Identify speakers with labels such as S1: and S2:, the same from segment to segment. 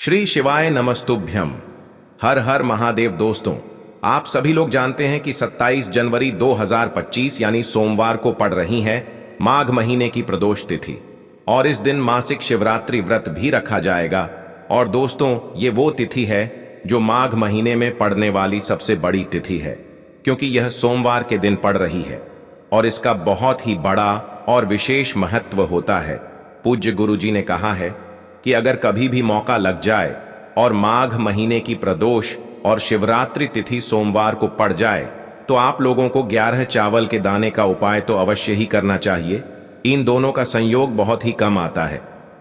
S1: श्री शिवाय नमस्तुभ्यम। हर हर महादेव। दोस्तों, आप सभी लोग जानते हैं कि 27 जनवरी 2025 यानी सोमवार को पड़ रही है माघ महीने की प्रदोष तिथि और इस दिन मासिक शिवरात्रि व्रत भी रखा जाएगा। और दोस्तों, ये वो तिथि है जो माघ महीने में पड़ने वाली सबसे बड़ी तिथि है, क्योंकि यह सोमवार के दिन पड़ रही है और इसका बहुत ही बड़ा और विशेष महत्व होता है। पूज्य गुरु जी ने कहा है कि अगर कभी भी मौका लग जाए और माघ महीने की प्रदोष और शिवरात्रि तिथि सोमवार को पड़ जाए तो आप लोगों को 11 चावल के दाने का उपाय तो अवश्य ही करना चाहिए। इन दोनों का संयोग बहुत ही कम आता है।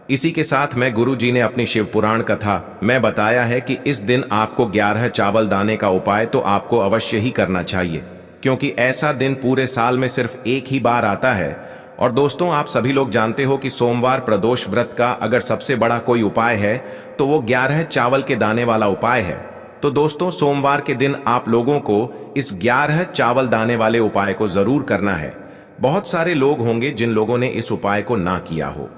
S1: इसी के साथ में गुरु जी ने अपनी शिव पुराण कथा में बताया है कि इस दिन आपको 11 चावल दाने का उपाय तो आपको अवश्य ही करना चाहिए, क्योंकि ऐसा दिन पूरे साल में सिर्फ एक ही बार आता है। और दोस्तों, आप सभी लोग जानते हो कि सोमवार प्रदोष व्रत का अगर सबसे बड़ा कोई उपाय है तो वो 11 चावल के दाने वाला उपाय है। तो दोस्तों, सोमवार के दिन आप लोगों को इस 11 चावल दाने वाले उपाय को जरूर करना है। बहुत सारे लोग होंगे जिन लोगों ने इस उपाय को ना किया हो,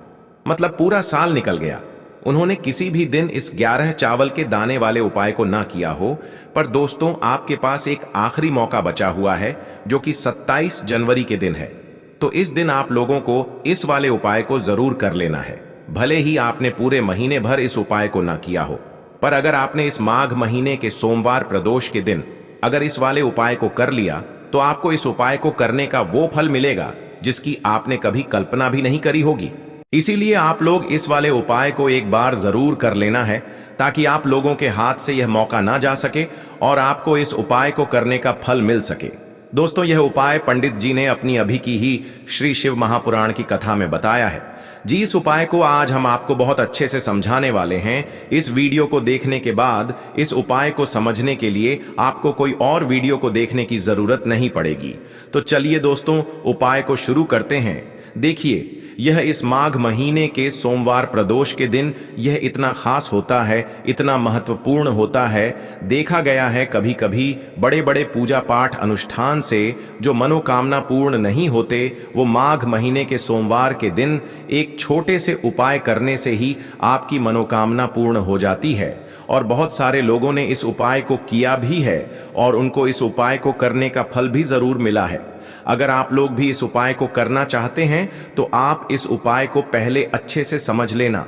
S1: मतलब पूरा साल निकल गया, उन्होंने किसी भी दिन इस 11 चावल के दाने वाले उपाय को ना किया हो। पर दोस्तों, आपके पास एक आखिरी मौका बचा हुआ है जो कि 27 जनवरी के दिन है। तो इस दिन आप लोगों को इस वाले उपाय को जरूर कर लेना है। भले ही आपने पूरे महीने भर इस उपाय को ना किया हो, पर अगर आपने इस माघ महीने के सोमवार प्रदोष के दिन अगर इस वाले उपाय को कर लिया तो आपको इस उपाय को करने का वो फल मिलेगा जिसकी आपने कभी कल्पना भी नहीं करी होगी। इसीलिए आप लोग इस वाले उपाय को एक बार जरूर कर लेना है, ताकि आप लोगों के हाथ से यह मौका ना जा सके और आपको इस उपाय को करने का फल मिल सके। दोस्तों, यह उपाय पंडित जी ने अपनी अभी की ही श्री शिव महापुराण की कथा में बताया है जी। इस उपाय को आज हम आपको बहुत अच्छे से समझाने वाले हैं। इस वीडियो को देखने के बाद इस उपाय को समझने के लिए आपको कोई और वीडियो को देखने की जरूरत नहीं पड़ेगी। तो चलिए दोस्तों, उपाय को शुरू करते हैं। देखिए, यह इस माघ महीने के सोमवार प्रदोष के दिन यह इतना खास होता है, इतना महत्वपूर्ण होता है। देखा गया है कभी कभी बड़े बड़े पूजा पाठ अनुष्ठान से जो मनोकामना पूर्ण नहीं होते, वो माघ महीने के सोमवार के दिन एक छोटे से उपाय करने से ही आपकी मनोकामना पूर्ण हो जाती है। और बहुत सारे लोगों ने इस उपाय को किया भी है और उनको इस उपाय को करने का फल भी जरूर मिला है। अगर आप लोग भी इस उपाय को करना चाहते हैं तो आप इस उपाय को पहले अच्छे से समझ लेना,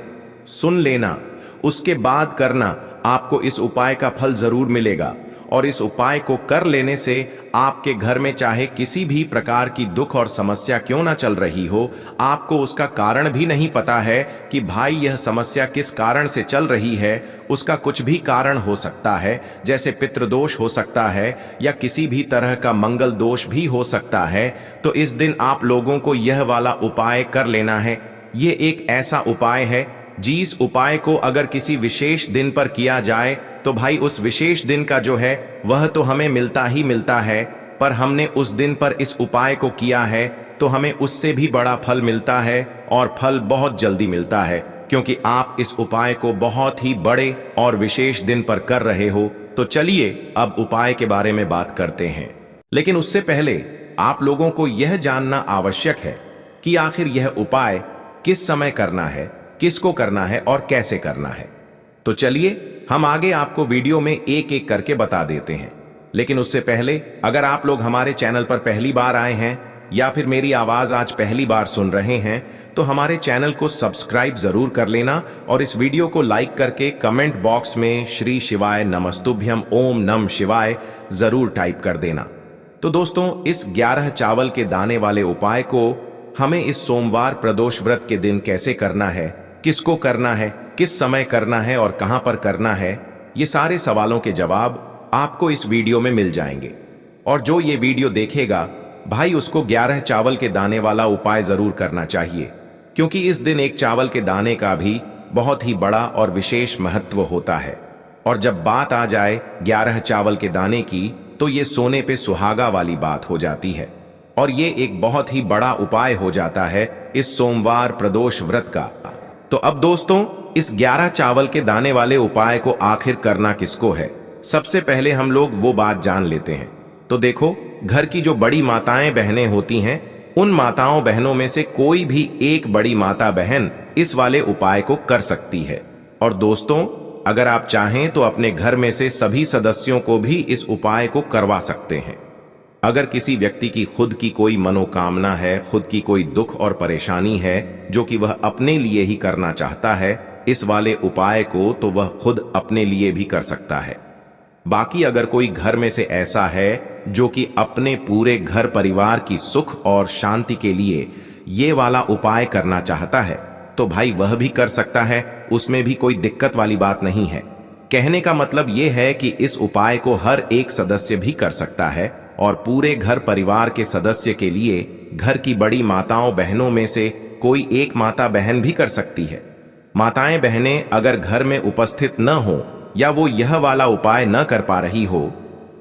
S1: सुन लेना, उसके बाद करना। आपको इस उपाय का फल जरूर मिलेगा और इस उपाय को कर लेने से आपके घर में चाहे किसी भी प्रकार की दुख और समस्या क्यों ना चल रही हो, आपको उसका कारण भी नहीं पता है कि भाई यह समस्या किस कारण से चल रही है। उसका कुछ भी कारण हो सकता है, जैसे पितृदोष हो सकता है या किसी भी तरह का मंगल दोष भी हो सकता है। तो इस दिन आप लोगों को यह वाला उपाय कर लेना है। ये एक ऐसा उपाय है जिस उपाय को अगर किसी विशेष दिन पर किया जाए तो भाई उस विशेष दिन का जो है वह तो हमें मिलता ही मिलता है, पर हमने उस दिन पर इस उपाय को किया है तो हमें उससे भी बड़ा फल मिलता है और फल बहुत जल्दी मिलता है, क्योंकि आप इस उपाय को बहुत ही बड़े और विशेष दिन पर कर रहे हो। तो चलिए अब उपाय के बारे में बात करते हैं। लेकिन उससे पहले आप लोगों को यह जानना आवश्यक है कि आखिर यह उपाय किस समय करना है, किसको करना है और कैसे करना है। तो चलिए हम आगे आपको वीडियो में एक एक करके बता देते हैं। लेकिन उससे पहले अगर आप लोग हमारे चैनल पर पहली बार आए हैं या फिर मेरी आवाज आज पहली बार सुन रहे हैं तो हमारे चैनल को सब्सक्राइब जरूर कर लेना और इस वीडियो को लाइक करके कमेंट बॉक्स में श्री शिवाय नमस्तुभ्यम ओम नम शिवाय जरूर टाइप कर देना। तो दोस्तों, इस 11 चावल के दाने वाले उपाय को हमें इस सोमवार प्रदोष व्रत के दिन कैसे करना है, किसको करना है, किस समय करना है और कहां पर करना है, ये सारे सवालों के जवाब आपको इस वीडियो में मिल जाएंगे। और जो ये वीडियो देखेगा भाई, उसको 11 चावल के दाने वाला उपाय जरूर करना चाहिए, क्योंकि इस दिन एक चावल के दाने का भी बहुत ही बड़ा और विशेष महत्व होता है। और जब बात आ जाए 11 चावल के दाने की तो ये सोने पे सुहागा वाली बात हो जाती है और ये एक बहुत ही बड़ा उपाय हो जाता है इस सोमवार प्रदोष व्रत का। तो अब दोस्तों, इस 11 चावल के दाने वाले उपाय को आखिर करना किसको है, सबसे पहले हम लोग वो बात जान लेते हैं। तो देखो, घर की जो बड़ी माताएं बहनें होती हैं, उन माताओं बहनों में से कोई भी एक बड़ी माता बहन इस वाले उपाय को कर सकती है। और दोस्तों, अगर आप चाहें तो अपने घर में से सभी सदस्यों को भी इस उपाय को करवा सकते हैं। अगर किसी व्यक्ति की खुद की कोई मनोकामना है, खुद की कोई दुख और परेशानी है जो कि वह अपने लिए ही करना चाहता है इस वाले उपाय को, तो वह खुद अपने लिए भी कर सकता है। बाकी अगर कोई घर में से ऐसा है जो कि अपने पूरे घर परिवार की सुख और शांति के लिए ये वाला उपाय करना चाहता है तो भाई वह भी कर सकता है, उसमें भी कोई दिक्कत वाली बात नहीं है। कहने का मतलब यह है कि इस उपाय को हर एक सदस्य भी कर सकता है और पूरे घर परिवार के सदस्य के लिए घर की बड़ी माताओं बहनों में से कोई एक माता बहन भी कर सकती है। माताएं बहनें अगर घर में उपस्थित न हो या वो यह वाला उपाय न कर पा रही हो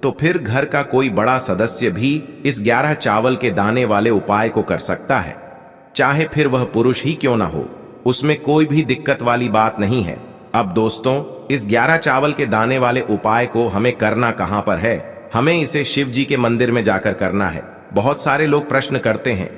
S1: तो फिर घर का कोई बड़ा सदस्य भी इस 11 चावल के दाने वाले उपाय को कर सकता है, चाहे फिर वह पुरुष ही क्यों ना हो, उसमें कोई भी दिक्कत वाली बात नहीं है। अब दोस्तों, इस 11 चावल के दाने वाले उपाय को हमें करना कहां पर है? हमें इसे शिव जी के मंदिर में जाकर करना है। बहुत सारे लोग प्रश्न करते हैं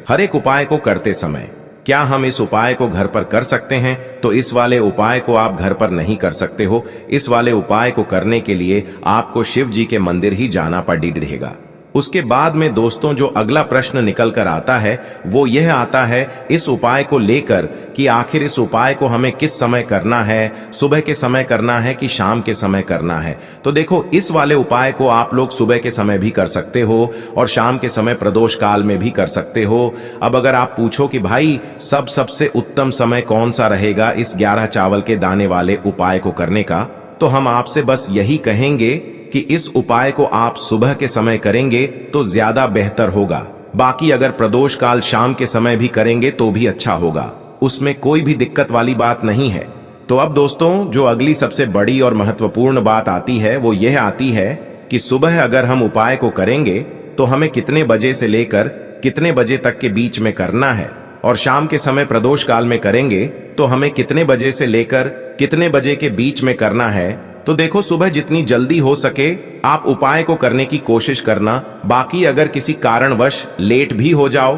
S1: हर एक उपाय को करते समय क्या हम इस उपाय को घर पर कर सकते हैं? तो इस वाले उपाय को आप घर पर नहीं कर सकते हो। इस वाले उपाय को करने के लिए आपको शिव जी के मंदिर ही जाना पड़ेगा। उसके बाद में दोस्तों जो अगला प्रश्न निकल कर आता है वो यह आता है इस उपाय को लेकर कि आखिर इस उपाय को हमें किस समय करना है, सुबह के समय करना है कि शाम के समय करना है? तो देखो, इस वाले उपाय को आप लोग सुबह के समय भी कर सकते हो और शाम के समय प्रदोष काल में भी कर सकते हो। अब अगर आप पूछो कि भाई सबसे उत्तम समय कौन सा रहेगा इस 11 चावल के दाने वाले उपाय को करने का, तो हम आपसे बस यही कहेंगे कि इस उपाय को आप सुबह के समय करेंगे तो ज्यादा बेहतर होगा। बाकी अगर प्रदोष काल शाम के समय भी करेंगे तो भी अच्छा होगा, उसमें कोई भी दिक्कत वाली बात नहीं है। तो अब दोस्तों जो अगली सबसे बड़ी और महत्वपूर्ण बात आती है वो यह आती है कि सुबह अगर हम उपाय को करेंगे तो हमें कितने बजे से लेकर कितने बजे तक के बीच में करना है, और शाम के समय प्रदोष काल में करेंगे तो हमें कितने बजे से लेकर कितने बजे के बीच में करना है। तो देखो, सुबह जितनी जल्दी हो सके आप उपाय को करने की कोशिश करना। बाकी अगर किसी कारणवश लेट भी हो जाओ,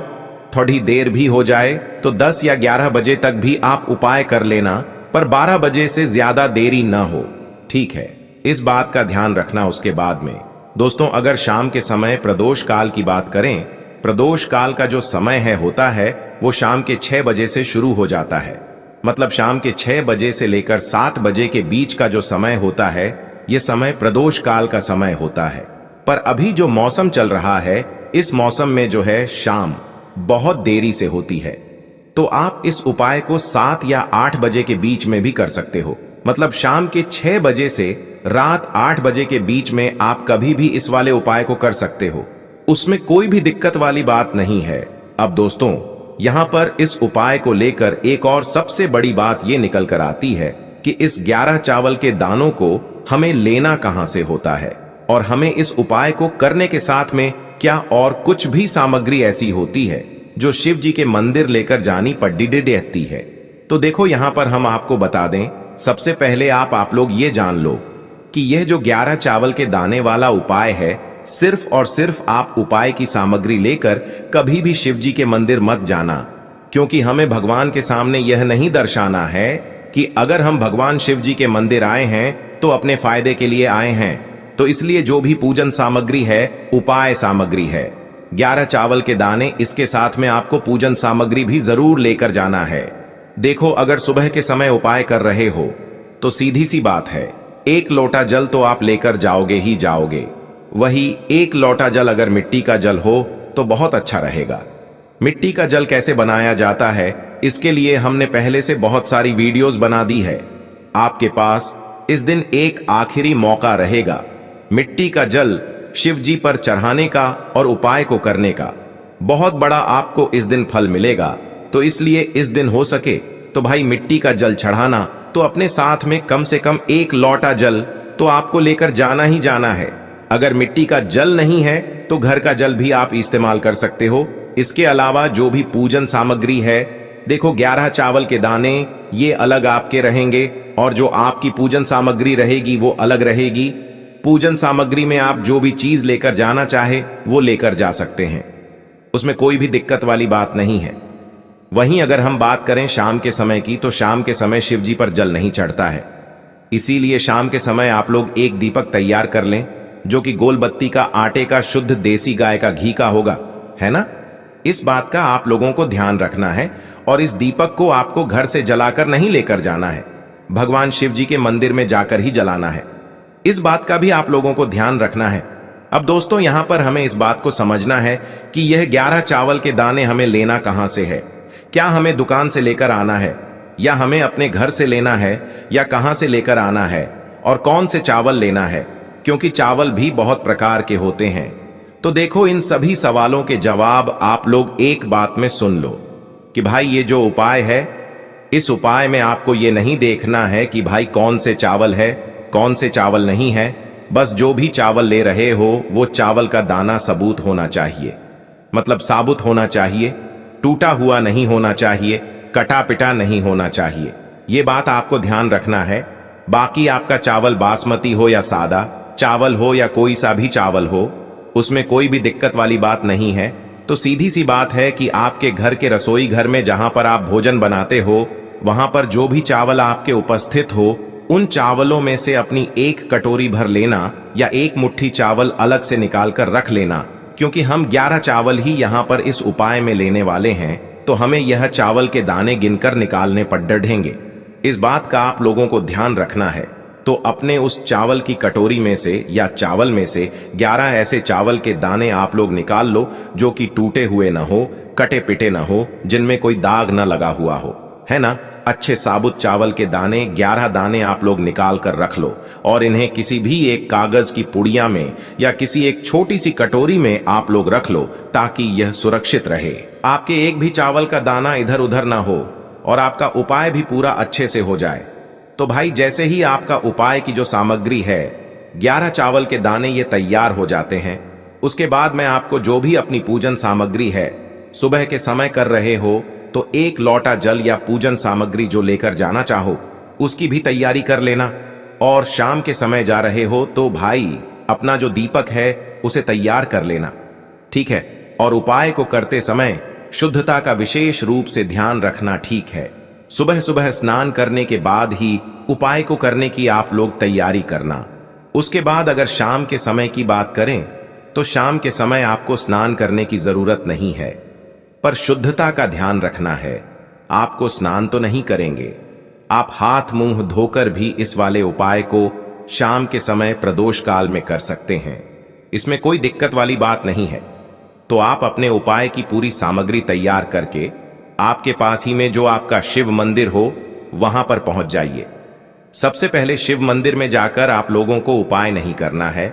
S1: थोड़ी देर भी हो जाए, तो 10 या 11 बजे तक भी आप उपाय कर लेना, पर 12 बजे से ज्यादा देरी ना हो, ठीक है? इस बात का ध्यान रखना। उसके बाद में दोस्तों अगर शाम के समय प्रदोष काल की बात करें, प्रदोष काल का जो समय होता है वो शाम के 6 बजे से शुरू हो जाता है। मतलब शाम के 6 बजे से लेकर 7 बजे के बीच का जो समय होता है यह समय प्रदोष काल का समय होता है। पर अभी जो मौसम चल रहा है इस मौसम में जो है शाम बहुत देरी से होती है, तो आप इस उपाय को 7 या 8 बजे के बीच में भी कर सकते हो। मतलब शाम के 6 बजे से रात 8 बजे के बीच में आप कभी भी इस वाले उपाय को कर सकते हो, उसमें कोई भी दिक्कत वाली बात नहीं है। अब दोस्तों यहां पर इस उपाय को लेकर एक और सबसे बड़ी बात यह निकल कर आती है कि इस 11 चावल के दानों को हमें लेना कहां से होता है, और हमें इस उपाय को करने के साथ में क्या और कुछ भी सामग्री ऐसी होती है जो शिव जी के मंदिर लेकर जानी पड़ती है। तो देखो यहां पर हम आपको बता दें, सबसे पहले आप लोग ये जान लो कि यह जो 11 चावल के दाने वाला उपाय है, सिर्फ और सिर्फ आप उपाय की सामग्री लेकर कभी भी शिव जी के मंदिर मत जाना, क्योंकि हमें भगवान के सामने यह नहीं दर्शाना है कि अगर हम भगवान शिव जी के मंदिर आए हैं तो अपने फायदे के लिए आए हैं। तो इसलिए जो भी पूजन सामग्री है उपाय सामग्री है, 11 चावल के दाने, इसके साथ में आपको पूजन सामग्री भी जरूर लेकर जाना है। देखो अगर सुबह के समय उपाय कर रहे हो तो सीधी सी बात है, 1 लोटा जल तो आप लेकर जाओगे ही जाओगे। वही 1 लोटा जल अगर मिट्टी का जल हो तो बहुत अच्छा रहेगा। मिट्टी का जल कैसे बनाया जाता है इसके लिए हमने पहले से बहुत सारी वीडियोस बना दी है। आपके पास इस दिन एक आखिरी मौका रहेगा मिट्टी का जल शिव जी पर चढ़ाने का और उपाय को करने का। बहुत बड़ा आपको इस दिन फल मिलेगा, तो इसलिए इस दिन हो सके तो भाई मिट्टी का जल चढ़ाना, तो अपने साथ में कम से कम 1 लोटा जल तो आपको लेकर जाना ही जाना है। अगर मिट्टी का जल नहीं है तो घर का जल भी आप इस्तेमाल कर सकते हो। इसके अलावा जो भी पूजन सामग्री है, देखो 11 चावल के दाने ये अलग आपके रहेंगे और जो आपकी पूजन सामग्री रहेगी वो अलग रहेगी। पूजन सामग्री में आप जो भी चीज लेकर जाना चाहे वो लेकर जा सकते हैं, उसमें कोई भी दिक्कत वाली बात नहीं है। वहीं अगर हम बात करें शाम के समय की, तो शाम के समय शिव जी पर जल नहीं चढ़ता है। इसीलिए शाम के समय आप लोग एक दीपक तैयार कर लें, जो कि गोल बत्ती का आटे का शुद्ध देसी गाय का घी का होगा, है ना। इस बात का आप लोगों को ध्यान रखना है और इस दीपक को आपको घर से जलाकर नहीं लेकर जाना है, भगवान शिव जी के मंदिर में जाकर ही जलाना है। इस बात का भी आप लोगों को ध्यान रखना है। अब दोस्तों, यहां पर हमें इस बात को समझना है कि यह 11 चावल के दाने हमें लेना कहां से है। क्या हमें दुकान से लेकर आना है, या हमें अपने घर से लेना है, या कहां से लेकर आना है, और कौन से चावल लेना है, क्योंकि चावल भी बहुत प्रकार के होते हैं। तो देखो, इन सभी सवालों के जवाब आप लोग एक बात में सुन लो कि भाई ये जो उपाय है, इस उपाय में आपको ये नहीं देखना है कि भाई कौन से चावल है, कौन से चावल नहीं है। बस जो भी चावल ले रहे हो वो चावल का दाना सबूत होना चाहिए, मतलब साबुत होना चाहिए, टूटा हुआ नहीं होना चाहिए, कटा पिटा नहीं होना चाहिए। ये बात आपको ध्यान रखना है। बाकी आपका चावल बासमती हो या सादा चावल हो या कोई सा भी चावल हो, उसमें कोई भी दिक्कत वाली बात नहीं है। तो सीधी सी बात है कि आपके घर के रसोई घर में जहां पर आप भोजन बनाते हो, वहां पर जो भी चावल आपके उपस्थित हो, उन चावलों में से अपनी एक कटोरी भर लेना या एक मुट्ठी चावल अलग से निकाल कर रख लेना, क्योंकि हम 11 चावल ही यहाँ पर इस उपाय में लेने वाले हैं। तो हमें यह चावल के दाने गिनकर निकालने पड़ेंगे। इस बात का आप लोगों को ध्यान रखना है। तो अपने उस चावल की कटोरी में से या चावल में से 11 ऐसे चावल के दाने आप लोग निकाल लो, जो कि टूटे हुए ना हो, कटे पिटे ना हो, जिनमें कोई दाग ना लगा हुआ हो, है ना। अच्छे साबुत चावल के दाने 11 दाने आप लोग निकाल कर रख लो और इन्हें किसी भी एक कागज की पुड़िया में या किसी एक छोटी सी कटोरी में आप लोग रख लो, ताकि यह सुरक्षित रहे। आपके एक भी चावल का दाना इधर उधर ना हो और आपका उपाय भी पूरा अच्छे से हो जाए। तो भाई, जैसे ही आपका उपाय की जो सामग्री है, 11 चावल के दाने ये तैयार हो जाते हैं, उसके बाद मैं आपको जो भी अपनी पूजन सामग्री है, सुबह के समय कर रहे हो तो एक लोटा जल या पूजन सामग्री जो लेकर जाना चाहो उसकी भी तैयारी कर लेना। और शाम के समय जा रहे हो तो भाई अपना जो दीपक है उसे तैयार कर लेना, ठीक है। और उपाय को करते समय शुद्धता का विशेष रूप से ध्यान रखना, ठीक है। सुबह सुबह स्नान करने के बाद ही उपाय को करने की आप लोग तैयारी करना। उसके बाद अगर शाम के समय की बात करें तो शाम के समय आपको स्नान करने की जरूरत नहीं है, पर शुद्धता का ध्यान रखना है। आपको स्नान तो नहीं करेंगे, आप हाथ मुंह धोकर भी इस वाले उपाय को शाम के समय प्रदोष काल में कर सकते हैं। इसमें कोई दिक्कत वाली बात नहीं है। तो आप अपने उपाय की पूरी सामग्री तैयार करके आपके पास ही में जो आपका शिव मंदिर हो वहां पर पहुंच जाइए। सबसे पहले शिव मंदिर में जाकर आप लोगों को उपाय नहीं करना है,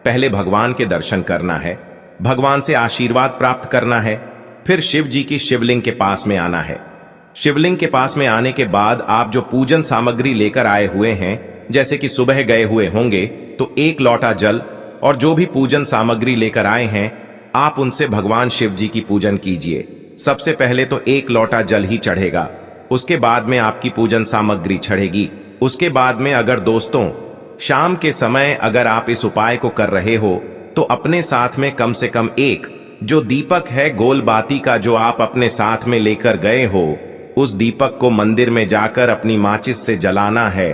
S1: पहले भगवान के दर्शन करना है, भगवान से आशीर्वाद प्राप्त करना है। फिर शिव जी की शिवलिंग के पास में आना है। शिवलिंग के पास में आने के बाद आप जो पूजन सामग्री लेकर आए हुए हैं, जैसे कि सुबह गए हुए होंगे तो एक लोटा जल और जो भी पूजन सामग्री लेकर आए हैं, आप उनसे भगवान शिव जी की पूजन कीजिए। सबसे पहले तो एक लोटा जल ही चढ़ेगा, उसके बाद में आपकी पूजन सामग्री चढ़ेगी। उसके बाद में अगर दोस्तों शाम के समय अगर आप इस उपाय को कर रहे हो तो अपने साथ में कम से कम एक जो दीपक है गोल बाती का, जो आप अपने साथ में लेकर गए हो, उस दीपक को मंदिर में जाकर अपनी माचिस से जलाना है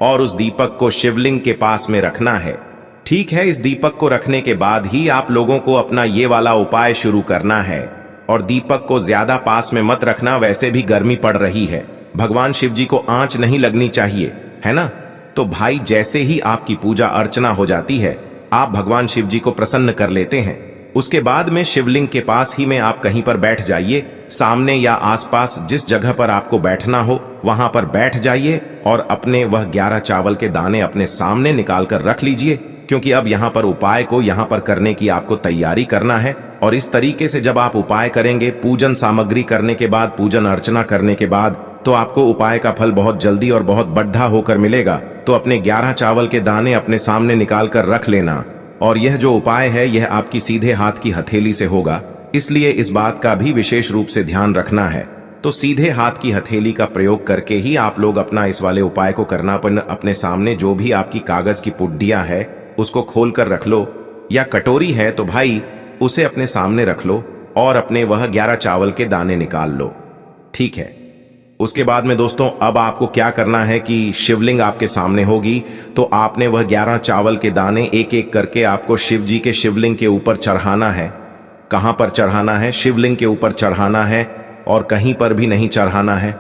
S1: और उस दीपक को शिवलिंग के पास में रखना है, ठीक है। इस दीपक को रखने के बाद ही आप लोगों को अपना ये वाला उपाय शुरू करना है। और दीपक को ज्यादा पास में मत रखना, वैसे भी गर्मी पड़ रही है, भगवान शिव जी को आंच नहीं लगनी चाहिए, है ना। तो भाई, जैसे ही आपकी पूजा अर्चना हो जाती है, आप भगवान शिव जी को प्रसन्न कर लेते हैं। उसके बाद में शिवलिंग के पास ही में आप कहीं पर बैठ जाइए, सामने या आसपास जिस जगह पर आपको बैठना हो वहां पर बैठ जाइए और अपने वह 11 चावल के दाने अपने सामने निकाल कर रख लीजिए, क्योंकि अब यहाँ पर उपाय को यहाँ पर करने की आपको तैयारी करना है। और इस तरीके से जब आप उपाय करेंगे, पूजन सामग्री करने के बाद, पूजन अर्चना करने के बाद, तो आपको उपाय का फल बहुत जल्दी और बहुत बढ़ा होकर मिलेगा। तो अपने 11 चावल के दाने अपने सामने निकाल कर रख लेना। और यह जो उपाय है यह आपकी सीधे हाथ की हथेली से होगा, इसलिए इस बात का भी विशेष रूप से ध्यान रखना है। तो सीधे हाथ की हथेली का प्रयोग करके ही आप लोग अपना इस वाले उपाय को करना। अपने सामने जो भी आपकी कागज की पुड्डियां है उसको खोल कर रख लो, या कटोरी है तो भाई उसे अपने सामने रख लो और अपने वह 11 चावल के दाने निकाल लो, ठीक है। उसके बाद में दोस्तों अब आपको क्या करना है कि शिवलिंग आपके सामने होगी, तो आपने वह 11 चावल के दाने एक एक करके आपको शिव जी के शिवलिंग के ऊपर चढ़ाना है। कहां पर चढ़ाना है? शिवलिंग के ऊपर चढ़ाना है और कहीं पर भी नहीं चढ़ाना है।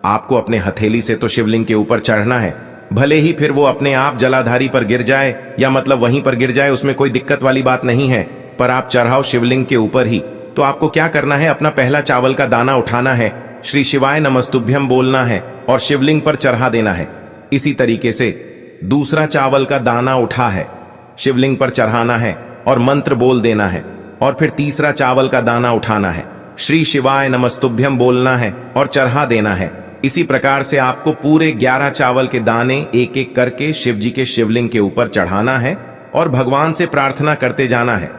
S1: आपको अपने हथेली से तो शिवलिंग के ऊपर चढ़ना है, भले ही फिर वो अपने आप जलाधारी पर गिर जाए या मतलब वहीं पर गिर जाए, उसमें कोई दिक्कत वाली बात नहीं है, पर आप चढ़ाओ शिवलिंग के ऊपर ही। तो आपको क्या करना है, अपना पहला चावल का दाना उठाना है, श्री शिवाय नमस्तुभ्यम बोलना है और शिवलिंग पर चढ़ा देना है। इसी तरीके से दूसरा चावल का दाना उठा है, शिवलिंग पर चढ़ाना है और मंत्र बोल देना है। और फिर तीसरा चावल का दाना उठाना है, श्री शिवाय नमस्तुभ्यम बोलना है और चढ़ा देना है। इसी प्रकार से आपको पूरे 11 चावल के दाने एक एक करके शिव जी के शिवलिंग के ऊपर चढ़ाना है और भगवान से प्रार्थना करते जाना है।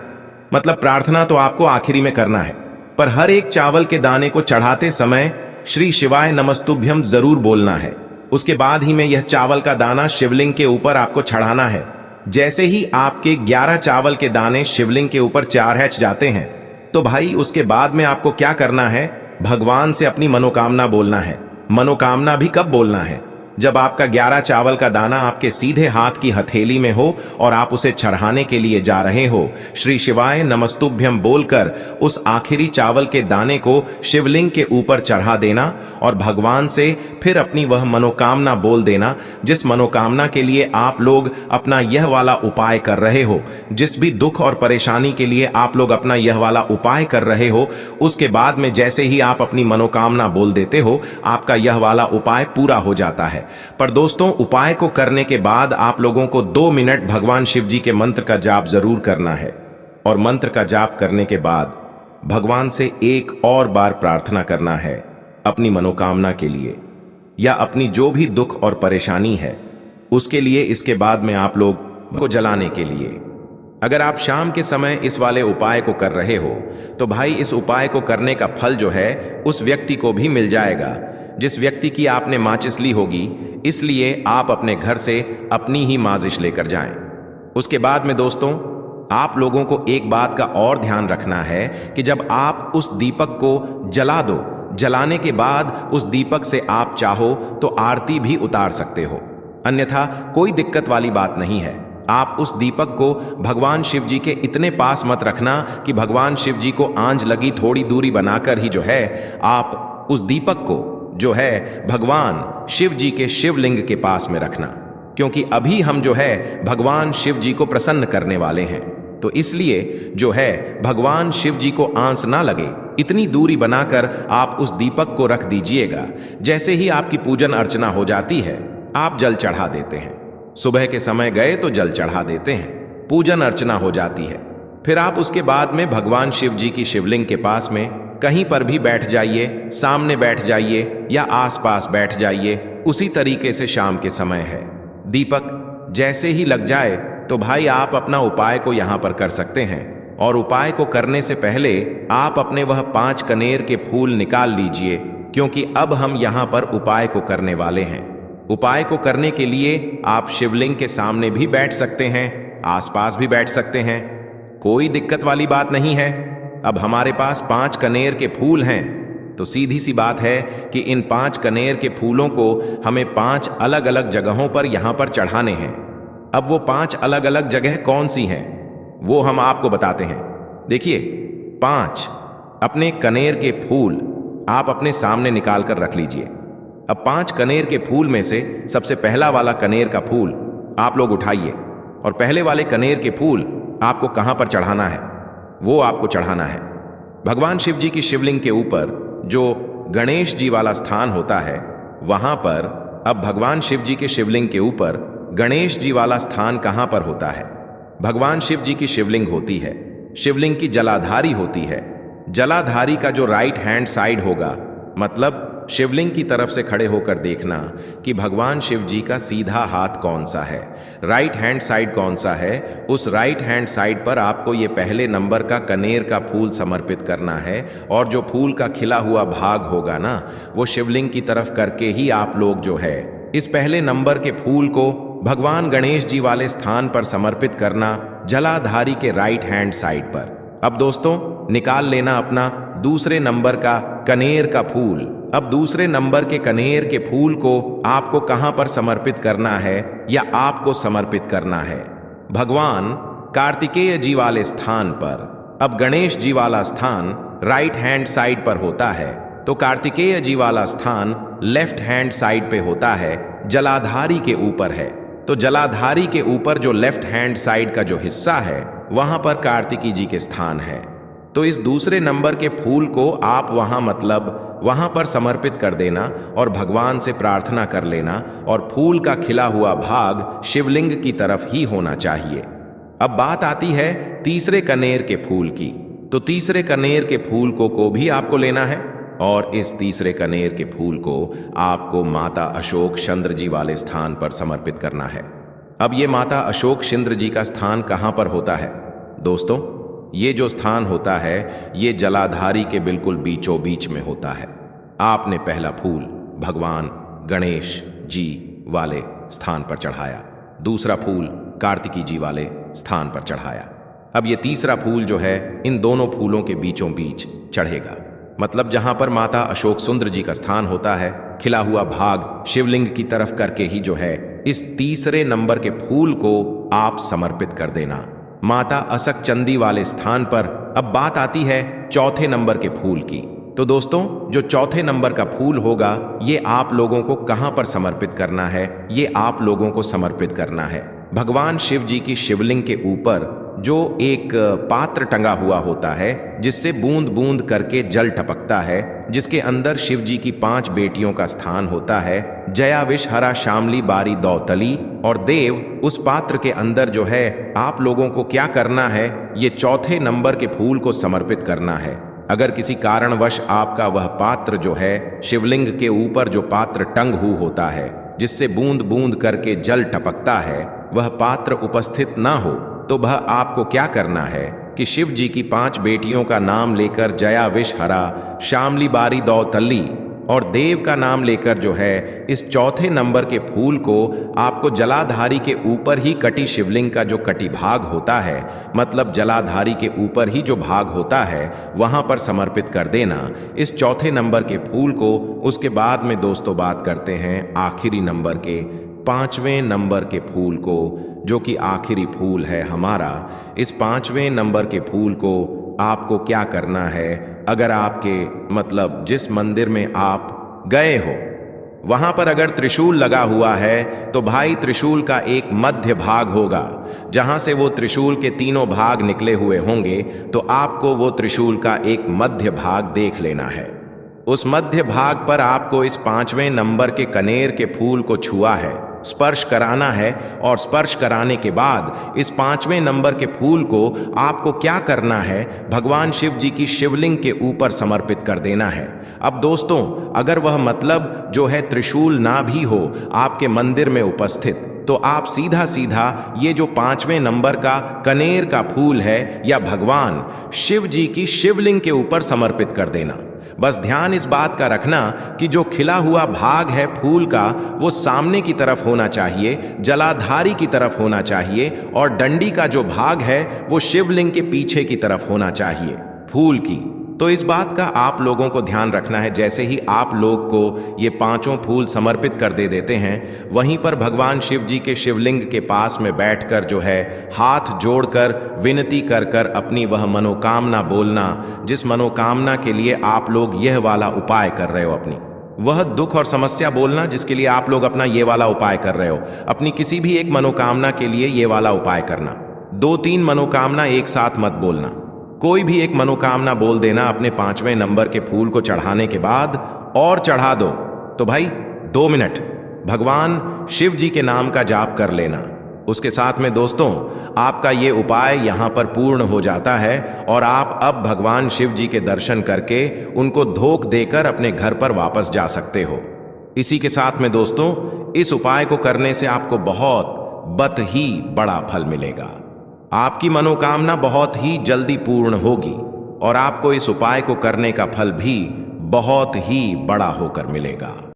S1: मतलब प्रार्थना तो आपको आखिरी में करना है, पर हर एक चावल के दाने को चढ़ाते समय श्री शिवाय नमस्तुभ्यम जरूर बोलना है। उसके बाद ही में यह चावल का दाना शिवलिंग के ऊपर आपको चढ़ाना है। जैसे ही आपके 11 चावल के दाने शिवलिंग के ऊपर चढ़ जाते हैं, तो भाई उसके बाद में आपको क्या करना है, भगवान से अपनी मनोकामना बोलना है। मनोकामना भी कब बोलना है? जब आपका 11 चावल का दाना आपके सीधे हाथ की हथेली में हो और आप उसे चढ़ाने के लिए जा रहे हो। श्री शिवाय नमस्तुभ्यम बोलकर उस आखिरी चावल के दाने को शिवलिंग के ऊपर चढ़ा देना और भगवान से फिर अपनी वह मनोकामना बोल देना, जिस मनोकामना के लिए आप लोग अपना यह वाला उपाय कर रहे हो। जिस भी दुख और परेशानी के लिए आप लोग अपना यह वाला उपाय कर रहे हो, उसके बाद में जैसे ही आप अपनी मनोकामना बोल देते हो, आपका यह वाला उपाय पूरा हो जाता है। पर दोस्तों, उपाय को करने के बाद आप लोगों को 2 मिनट भगवान शिव जी के मंत्र का जाप जरूर करना है। और मंत्र का जाप करने के बाद भगवान से एक और बार प्रार्थना करना है अपनी मनोकामना के लिए या अपनी जो भी दुख और परेशानी है उसके लिए। इसके बाद में आप लोग को जलाने के लिए, अगर आप शाम के समय इस वाले उपाय को कर रहे हो, तो भाई इस उपाय को करने का फल जो है उस व्यक्ति को भी मिल जाएगा जिस व्यक्ति की आपने माचिस ली होगी। इसलिए आप अपने घर से अपनी ही माचिस लेकर जाएं। उसके बाद में दोस्तों, आप लोगों को एक बात का और ध्यान रखना है कि जब आप उस दीपक को जला दो, जलाने के बाद उस दीपक से आप चाहो तो आरती भी उतार सकते हो, अन्यथा कोई दिक्कत वाली बात नहीं है। आप उस दीपक को भगवान शिव जी के इतने पास मत रखना कि भगवान शिव जी को आंच लगी, थोड़ी दूरी बनाकर ही जो है आप उस दीपक को जो है भगवान शिव जी के शिवलिंग के पास में रखना, क्योंकि अभी हम जो है भगवान शिव जी को प्रसन्न करने वाले हैं। तो इसलिए जो है भगवान शिव जी को आंच ना लगे, इतनी दूरी बनाकर आप उस दीपक को रख दीजिएगा। जैसे ही आपकी पूजन अर्चना हो जाती है, आप जल चढ़ा देते हैं। सुबह के समय गए तो जल चढ़ा देते हैं, पूजन अर्चना हो जाती है। फिर आप उसके बाद में भगवान शिव जी की शिवलिंग के पास में कहीं पर भी बैठ जाइए, सामने बैठ जाइए या आसपास बैठ जाइए। उसी तरीके से शाम के समय है, दीपक जैसे ही लग जाए तो भाई आप अपना उपाय को यहां पर कर सकते हैं। और उपाय को करने से पहले आप अपने वह 5 कनेर के फूल निकाल लीजिए, क्योंकि अब हम यहां पर उपाय को करने वाले हैं। उपाय को करने के लिए आप शिवलिंग के सामने भी बैठ सकते हैं, आसपास भी बैठ सकते हैं, कोई दिक्कत वाली बात नहीं है। अब हमारे पास 5 कनेर के फूल हैं, तो सीधी सी बात है कि इन 5 कनेर के फूलों को हमें 5 अलग अलग जगहों पर यहां पर चढ़ाने हैं। अब वो 5 अलग अलग जगह कौन सी हैं वो हम आपको बताते हैं। देखिए, 5 अपने कनेर के फूल आप अपने सामने निकाल कर रख लीजिए। अब 5 कनेर के फूल में से सबसे पहला वाला कनेर का फूल आप लोग उठाइए और पहले वाले कनेर के फूल आपको कहां पर चढ़ाना है वो आपको चढ़ाना है भगवान शिव जी की शिवलिंग के ऊपर, जो गणेश जी वाला स्थान होता है वहां पर। अब भगवान शिव जी के शिवलिंग के ऊपर गणेश जी वाला स्थान कहां पर होता है? भगवान शिव जी की शिवलिंग होती है, शिवलिंग की जलाधारी होती है। जलाधारी का जो राइट हैंड साइड होगा, मतलब शिवलिंग की तरफ से खड़े होकर देखना कि भगवान शिव जी का सीधा हाथ कौन सा है, राइट हैंड साइड कौन सा है। उस राइट हैंड साइड पर आपको ये पहले नंबर का कनेर का फूल समर्पित करना है, और जो फूल का खिला हुआ भाग होगा ना, वो शिवलिंग की तरफ करके ही आप लोग जो है इस पहले नंबर के फूल को भगवान गणेश जी वाले स्थान पर समर्पित करना, जलाधारी के राइट हैंड साइड पर। अब दोस्तों, निकाल लेना अपना दूसरे नंबर का कनेर का फूल अब दूसरे नंबर के कनेर के फूल को आपको कहां पर समर्पित करना है या आपको समर्पित करना है? भगवान कार्तिकेय जी वाले स्थान पर। अब गणेश जी वाला स्थान राइट हैंड साइड पर होता है, तो कार्तिकेय जी वाला स्थान लेफ्ट हैंड साइड पे होता है, जलाधारी के ऊपर है। तो जलाधारी के ऊपर जो लेफ्ट हैंड साइड का जो हिस्सा है वहां पर कार्तिकी जी के स्थान है। तो इस दूसरे नंबर के फूल को आप वहां पर समर्पित कर देना और भगवान से प्रार्थना कर लेना, और फूल का खिला हुआ भाग शिवलिंग की तरफ ही होना चाहिए। अब बात आती है तीसरे कनेर के फूल की। तो तीसरे कनेर के फूल को भी आपको लेना है, और इस तीसरे कनेर के फूल को आपको माता अशोक चंद्र जी वाले स्थान पर समर्पित करना है। अब ये माता अशोक चंद्र जी का स्थान कहां पर होता है दोस्तों? ये जो स्थान होता है ये जलाधारी के बिल्कुल बीचों बीच में होता है। आपने पहला फूल भगवान गणेश जी वाले स्थान पर चढ़ाया, दूसरा फूल कार्तिकी जी वाले स्थान पर चढ़ाया। अब ये तीसरा फूल जो है इन दोनों फूलों के बीचों बीच चढ़ेगा, मतलब जहां पर माता अशोक सुंदर जी का स्थान होता है, खिला हुआ भाग शिवलिंग की तरफ करके ही जो है इस तीसरे नंबर के फूल को आप समर्पित कर देना माता असक चंदी वाले स्थान पर। अब बात आती है चौथे नंबर के फूल की। तो दोस्तों जो चौथे नंबर का फूल होगा ये आप लोगों को कहां पर समर्पित करना है? ये आप लोगों को समर्पित करना है भगवान शिव जी की शिवलिंग के ऊपर जो एक पात्र टंगा हुआ होता है जिससे बूंद बूंद करके जल टपकता है, जिसके अंदर शिव जी की 5 बेटियों का स्थान होता है, जया विष हरा शामली बारी दौतली और देव। उस पात्र के अंदर जो है आप लोगों को क्या करना है? ये चौथे नंबर के फूल को समर्पित करना है। अगर किसी कारणवश आपका वह पात्र जो है शिवलिंग के ऊपर जो पात्र टंग हुआ होता है जिससे बूंद बूंद करके जल टपकता है, वह पात्र उपस्थित ना हो, तो वह आपको क्या करना है कि शिव जी की 5 बेटियों का नाम लेकर जया विष हरा शामली बारी दौतली और देव का नाम लेकर जो है इस चौथे नंबर के फूल को आपको जलाधारी के ऊपर ही कटी शिवलिंग का जो कटी भाग होता है, मतलब जलाधारी के ऊपर ही जो भाग होता है वहां पर समर्पित कर देना इस चौथे नंबर के फूल को। उसके बाद में दोस्तों बात करते हैं आखिरी नंबर के 5वें नंबर के फूल को, जो कि आखिरी फूल है हमारा। इस 5वें नंबर के फूल को आपको क्या करना है? अगर आपके जिस मंदिर में आप गए हो वहां पर अगर त्रिशूल लगा हुआ है तो भाई त्रिशूल का एक मध्य भाग होगा, जहां से वो त्रिशूल के 3 भाग निकले हुए होंगे, तो आपको वो त्रिशूल का एक मध्य भाग देख लेना है। उस मध्य भाग पर आपको इस 5वें नंबर के कनेर के फूल को छुआ है, स्पर्श कराना है, और स्पर्श कराने के बाद इस 5वें नंबर के फूल को आपको क्या करना है? भगवान शिव जी की शिवलिंग के ऊपर समर्पित कर देना है। अब दोस्तों अगर वह जो है त्रिशूल ना भी हो आपके मंदिर में उपस्थित, तो आप सीधा सीधा ये जो 5वें नंबर का कनेर का फूल है या भगवान शिव जी की शिवलिंग के ऊपर समर्पित कर देना। बस ध्यान इस बात का रखना कि जो खिला हुआ भाग है फूल का वो सामने की तरफ होना चाहिए, जलाधारी की तरफ होना चाहिए, और डंडी का जो भाग है वो शिवलिंग के पीछे की तरफ होना चाहिए फूल की। तो इस बात का आप लोगों को ध्यान रखना है। जैसे ही आप लोग को ये 5 फूल समर्पित कर देते हैं, वहीं पर भगवान शिव जी के शिवलिंग के पास में बैठकर जो है हाथ जोड़कर विनती कर कर अपनी वह मनोकामना बोलना, जिस मनोकामना के लिए आप लोग यह वाला उपाय कर रहे हो, अपनी वह दुख और समस्या बोलना जिसके लिए आप लोग अपना ये वाला उपाय कर रहे हो। अपनी किसी भी एक मनोकामना के लिए ये वाला उपाय करना। 2-3 मनोकामना एक साथ मत बोलना, कोई भी एक मनोकामना बोल देना अपने 5वें नंबर के फूल को चढ़ाने के बाद, और चढ़ा दो तो भाई 2 मिनट भगवान शिव जी के नाम का जाप कर लेना। उसके साथ में दोस्तों आपका ये उपाय यहाँ पर पूर्ण हो जाता है और आप अब भगवान शिव जी के दर्शन करके उनको धोख देकर अपने घर पर वापस जा सकते हो। इसी के साथ में दोस्तों इस उपाय को करने से आपको बहुत ही बड़ा फल मिलेगा। आपकी मनोकामना बहुत ही जल्दी पूर्ण होगी और आपको इस उपाय को करने का फल भी बहुत ही बड़ा होकर मिलेगा।